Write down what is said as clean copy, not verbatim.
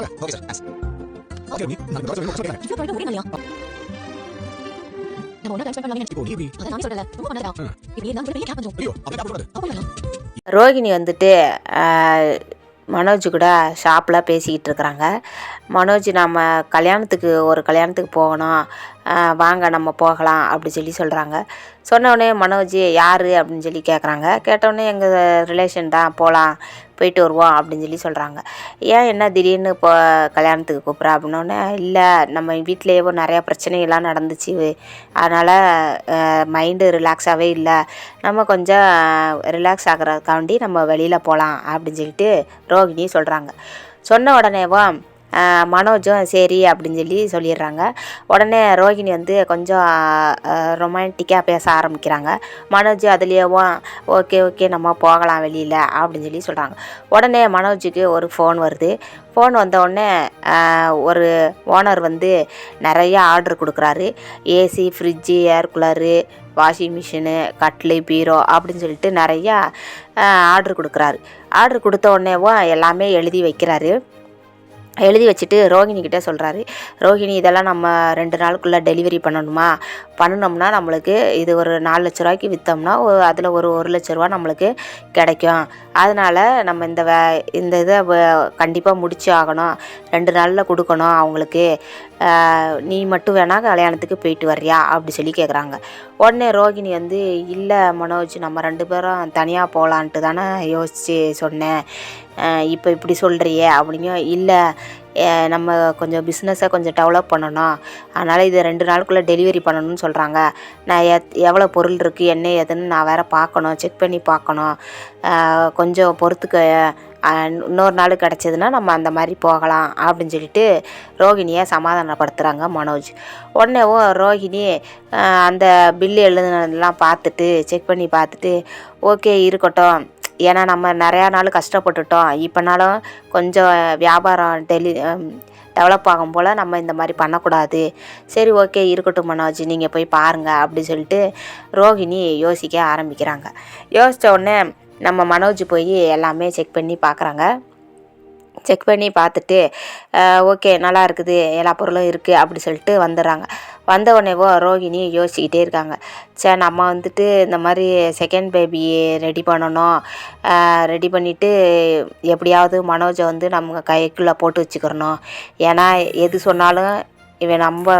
Okay sir thanks. Okay நீ நான் இந்த தடவை சொல்றேன். இவ்ளோ போயிட்டு ஒரே நாளையா? நம்ம ஒண்ணா ட்ரான்ஸ்ஃபர் பண்ணலாம்னு இப்போ நீ எப்படி அதான் நானே சொல்றேன்ல, ரொம்ப பண்ணாதடா. இப்படியே நான் பெரிய கேப் வந்துரும். ஐயோ அப்படியே காப்பாற்ற கூடாது. அப்ப போயிடலாம். ரோகிணி வந்துட்டு மனோஜ் கூட ஷாப்பில் பேசிக்கிட்டு இருக்கிறாங்க. மனோஜ் நம்ம கல்யாணத்துக்கு போகணும், வாங்க நம்ம போகலாம் அப்படி சொல்கிறாங்க. சொன்னோடனே மனோஜ் யார் அப்படின்னு கேட்குறாங்க. கேட்டோடனே எங்கள் ரிலேஷன் தான், போயிட்டு வருவோம் அப்படின்னு சொல்கிறாங்க. ஏன் என்ன திடீர்னு இப்போ கல்யாணத்துக்கு கூப்பிட்ற அப்படின்னோடனே, இல்லை நம்ம வீட்டிலேயே நிறையா பிரச்சனைகள்லாம் நடந்துச்சு, அதனால் மைண்டு ரிலாக்ஸாகவே இல்லை, நம்ம கொஞ்சம் ரிலாக்ஸ் ஆகிறதுக்காண்டி நம்ம வெளியில் போகலாம் அப்படின்னு ரோகிணி சொல்கிறாங்க. சொன்ன உடனேவா மனோஜும் சரி அப்படின்னு சொல்லிடுறாங்க. உடனே ரோகிணி வந்து கொஞ்சம் ரொமான்டிக்காக பேச ஆரம்பிக்கிறாங்க. மனோஜ் அதுலேயேவும் ஓகே ஓகே நம்ம போகலாம் வெளியில் அப்படின்னு சொல்கிறாங்க. உடனே மனோஜுக்கு ஒரு ஃபோன் வருது. ஃபோன் வந்த உடனே ஒரு ஓனர் வந்து நிறைய ஆர்டர் கொடுக்குறாரு. AC, fridge, air cooler, washing machine, கட்லு, பீரோ அப்படின்னு சொல்லிட்டு நிறையா ஆர்டர் கொடுக்குறாரு. ஆர்டர் கொடுத்த உடனேவும் எல்லாமே எழுதி வைக்கிறாரு. எழுதி வச்சுட்டு ரோகிணிக்கிட்ட சொல்கிறாரு. ரோகிணி இதெல்லாம் நம்ம 2 நாளுக்குள்ளே டெலிவரி பண்ணினோம்னா நம்மளுக்கு இது ஒரு 4 லட்ச ரூபாய்க்கு விற்றோம்னா அதில் ஒரு 1 லட்ச ரூபா நம்மளுக்கு கிடைக்கும். அதனால் நம்ம இந்த இதை கண்டிப்பாக முடிச்சு ஆகணும், 2 நாளில் கொடுக்கணும் அவங்களுக்கு, நீ மட்டும் வேணால் கல்யாணத்துக்கு போயிட்டு வர்றியா அப்படி கேட்குறாங்க. உடனே ரோகிணி வந்து இல்லை மனோஜ், நம்ம 2 பேரும் தனியாக போகலான்ட்டு தானே யோசித்து சொன்னேன், இப்போ இப்படி சொல்கிறியே அப்படிங்க. இல்லை நம்ம கொஞ்சம் பிஸ்னஸை கொஞ்சம் டெவலப் பண்ணணும், அதனால் இது 2 நாளுக்குள்ளே டெலிவரி பண்ணணும்னு சொல்கிறாங்க. நான் எவ்வளோ பொருள் இருக்குது என்ன ஏதுன்னு நான் வேறு பார்க்கணும், செக் பண்ணி பார்க்கணும், கொஞ்சம் பொறுத்துக்க, இன்னொரு நாள் கிடச்சதுன்னா நம்ம அந்த மாதிரி போகலாம் அப்படின்னு ரோகிணியை சமாதானப்படுத்துகிறாங்க மனோஜ். உடனேவும் ரோகிணி அந்த பில்லு எழுதுனதெல்லாம் பார்த்துட்டு செக் பண்ணி பார்த்துட்டு ஓகே இருக்கட்டும், ஏன்னா நம்ம நிறையா நாள் கஷ்டப்பட்டுட்டோம், இப்போனாலும் கொஞ்சம் வியாபாரம் டெவலப் ஆகும் போல் நம்ம இந்த மாதிரி பண்ணக்கூடாது, சரி ஓகே இருக்கட்டும் மனோஜ் நீங்கள் போய் பாருங்கள் அப்படி ரோகிணி யோசிக்க ஆரம்பிக்கிறாங்க. யோசித்த உடனே நம்ம மனோஜ் போய் எல்லாமே செக் பண்ணி பார்க்குறாங்க. செக் பண்ணி பார்த்துட்டு ஓகே நல்லா இருக்குது, எல்லா பொருளும் இருக்குது அப்படி வந்துடுறாங்க. வந்த உடனேவோ ரோகிணி யோசிச்சுக்கிட்டே இருக்காங்க. சரி நம்ம வந்துட்டு இந்த மாதிரி செகண்ட் பேபி ரெடி பண்ணணும், ரெடி பண்ணிவிட்டு எப்படியாவது மனோஜை வந்து நம்ம கைக்குள்ளே போட்டு வச்சுக்கிறணும், ஏன்னா எது சொன்னாலும் இவன் நம்ம